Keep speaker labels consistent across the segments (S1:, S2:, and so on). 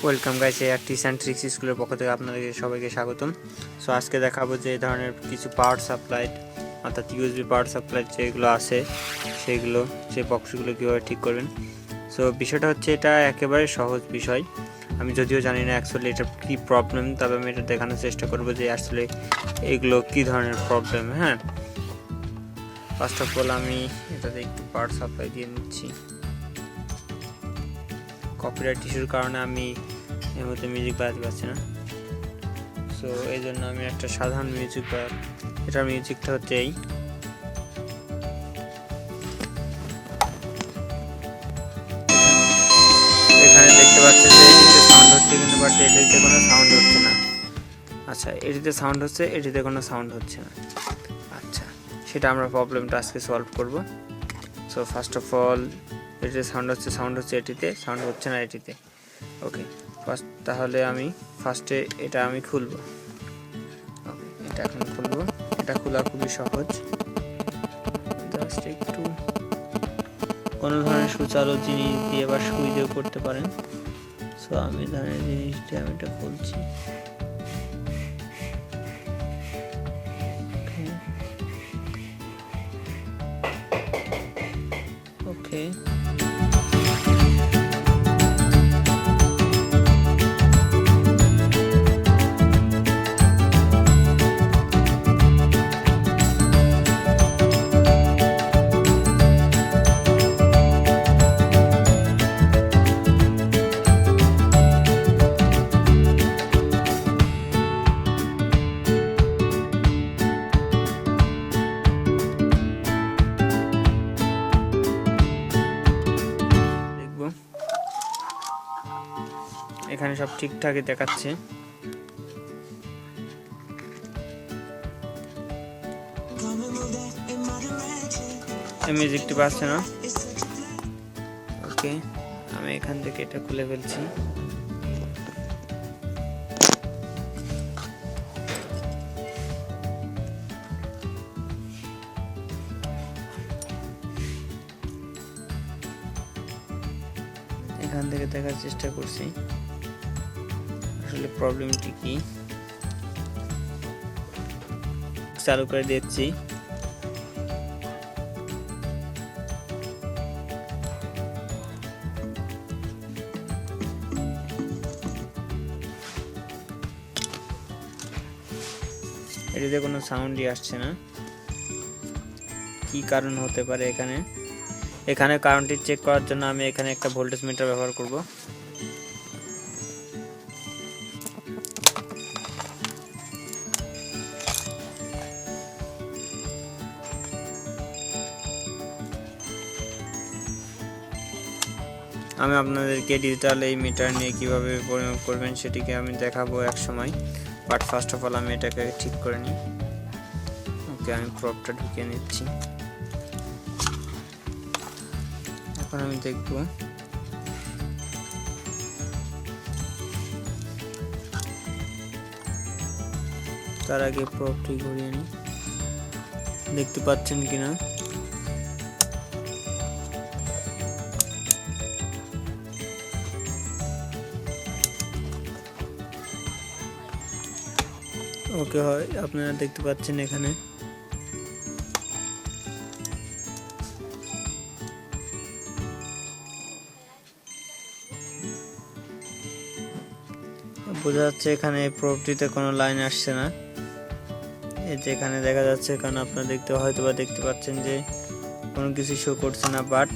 S1: Welcome guys, এই tips and tricks স্কুলের পক্ষ থেকে আপনাদের সবাইকে স্বাগতম। সো আজকে দেখাবো যে এই ধরনের কিছু পাওয়ার সাপ্লাই অর্থাৎ ইউএসবি পাওয়ার সাপ্লাই যেগুলো আছে সেইগুলো সেই বক্সগুলো কীভাবে ঠিক করবেন। সো বিষয়টা হচ্ছে এটা একেবারে সহজ বিষয়। আমি যদিও জানি না অ্যাকচুয়ালি এটা কী প্রবলেম, তবে আমি এটা দেখানোর চেষ্টা করবো যে আসলে এগুলো কী ধরনের প্রবলেম। হ্যাঁ, ফার্স্ট অফ অল আমি এটাতে একটু পাওয়ার সাপ্লাই দিয়ে নিচ্ছি। কপিরাইট ইস্যুর কারণে আমি এর মধ্যে মিউজিক বাজাতে পারছি না, সো এই জন্য আমি একটা সাধারণ মিউজিক এটার মিউজিকটা হচ্ছে এই। এখানে দেখতে পাচ্ছেন যে এটিতে সাউন্ড হচ্ছে, কিন্তু বাট এটিতে কোনো সাউন্ড হচ্ছে না। আচ্ছা, এটিতে সাউন্ড হচ্ছে, এটিতে কোনো সাউন্ড হচ্ছে না। আচ্ছা, সেটা আমরা প্রবলেমটা আজকে সলভ করব। সো ফার্স্ট অফ অল এটিতে সাউন্ড হচ্ছে এটিতে, সাউন্ড হচ্ছে না এটিতে। ওকে, তাহলে আমি ফার্স্টে এটা আমি খুলবো। ওকে, এটা এখন খুলবো। এটা খোলা খুবই সহজ, জাস্ট একটু কোনো ধরনের সুচারু জিনিস দিয়ে বা সুই দিয়েও করতে পারেন। সো আমি ধরনের জিনিস দিয়ে আমি এটা খুলছি। ওকে, এখানে সব ঠিকঠাকই দেখাচ্ছে। মিউজিকটি পাচ্ছে না। ওকে, আমি এখান থেকে এটা খুলে ফেলছি। এখান থেকে দেখার চেষ্টা করছি আসলে প্রবলেমটি কি। চালু করে দিচ্ছি। এটিতে কোনো সাউন্ডই আসছে না, কি কারণ হতে পারে? এখানে কারেন্টটি চেক করার জন্য আমি এখানে একটা ভোল্টেজ মিটার ব্যবহার করব। আমি আপনাদেরকে ডিজিটাল এই মিটার নিয়ে কিভাবে পরিমাপ করবেন সেটিকে আমি দেখাবো এক সময়, বাট ফার্স্ট অফ অল আমি এটাকে ঠিক করে নিই। ওকে, আমি প্রবটা ঢুকিয়ে নিচ্ছি। এখন আমি দেখব তার আগে প্রবটি ঘুরিয়ে নিই, দেখতে পাচ্ছেন কিনা। ওকে, হয় আপনারা দেখতে পাচ্ছেন এখানে বোঝা যাচ্ছে এখানে প্রবটিতে কোনো লাইন আসছে না। এই যে এখানে দেখা যাচ্ছে, কারণ আপনারা দেখতে পাচ্ছেন যে কোনো কিছু শো করছে না, বাট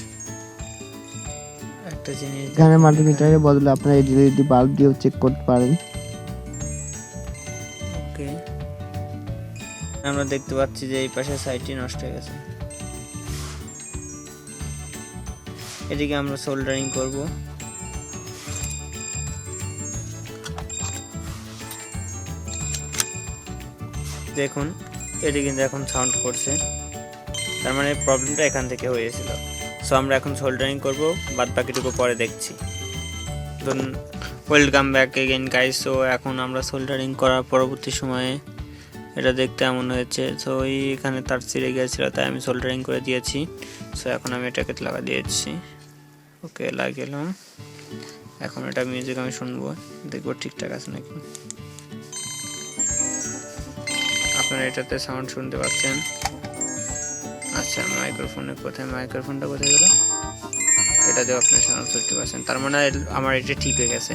S1: একটা জিনিস
S2: এখানে মাল্টিমিটারের বদলে আপনারা এলইডি বাল্ব দিয়েও চেক করতে পারেন।
S1: ওকে, আমরা দেখতে পাচ্ছি যে এই পাশে সাইডটি নষ্ট হয়ে গেছে। এদিকে আমরা সোল্ডারিং করব। দেখুন, এটি কিন্তু এখন সাউন্ড করছে, তার মানে প্রবলেমটা এখান থেকে হয়েছিল। সো আমরা এখন সোল্ডারিং করব, বাদ বাকিটুকু পরে দেখছি। Welcome back again guys. So এখন আমরা সোল্ডারিং করার পরবর্তী সময়ে এটা দেখতে এমন হয়েছে। সো এখানে তার ছিঁড়ে গিয়েছিল, তাই আমি সোল্ডারিং করে দিয়েছি। সো এখন আমি এটাকে লাগা দিয়েছি। ওকে, লাগিয়ে এখন এটা মিউজিক আমি শুনবো, দেখবো ঠিকঠাক আছে নাকি। আপনারা এটাতে সাউন্ড শুনতে পাচ্ছেন। আচ্ছা, মাইক্রোফোনটা কোথায় গেল? এটাতেও আপনারা সাউন্ড শুনতে পাচ্ছেন, তার মানে আমার এটা ঠিক হয়ে গেছে।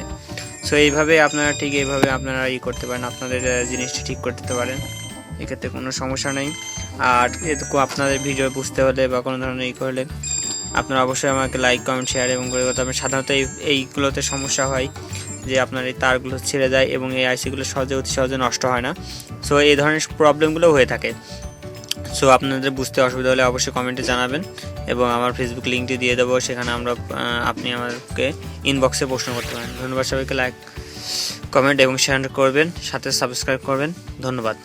S1: সো এইভাবে আপনারা আপনারা করতে পারেন, আপনাদের জিনিসটি ঠিক করতে পারেন, এক্ষেত্রে কোনো সমস্যা নেই। আর এটুকু আপনাদের ভিডিও বুঝতে হলে বা কোনো ধরনের করলে আপনারা অবশ্যই আমাকে লাইক, কমেন্ট, শেয়ার এবং করে কথা। সাধারণত এইগুলোতে সমস্যা হয় যে আপনার এই তারগুলো ছেড়ে যায় এবং এই আইসিগুলো অতি সহজে নষ্ট হয় না। সো এই ধরনের প্রবলেমগুলো হয়ে থাকে। সো আপনাদের বুঝতে অসুবিধা হলে অবশ্যই কমেন্টে জানাবেন এবং আমার ফেসবুক লিঙ্কটি দিয়ে দেবো, সেখানে আপনি আমাকে ইনবক্সে প্রশ্ন করতে পারেন। ধন্যবাদ সবাইকে, লাইক, কমেন্ট এবং শেয়ার করবেন, সাথে সাবস্ক্রাইব করবেন। ধন্যবাদ।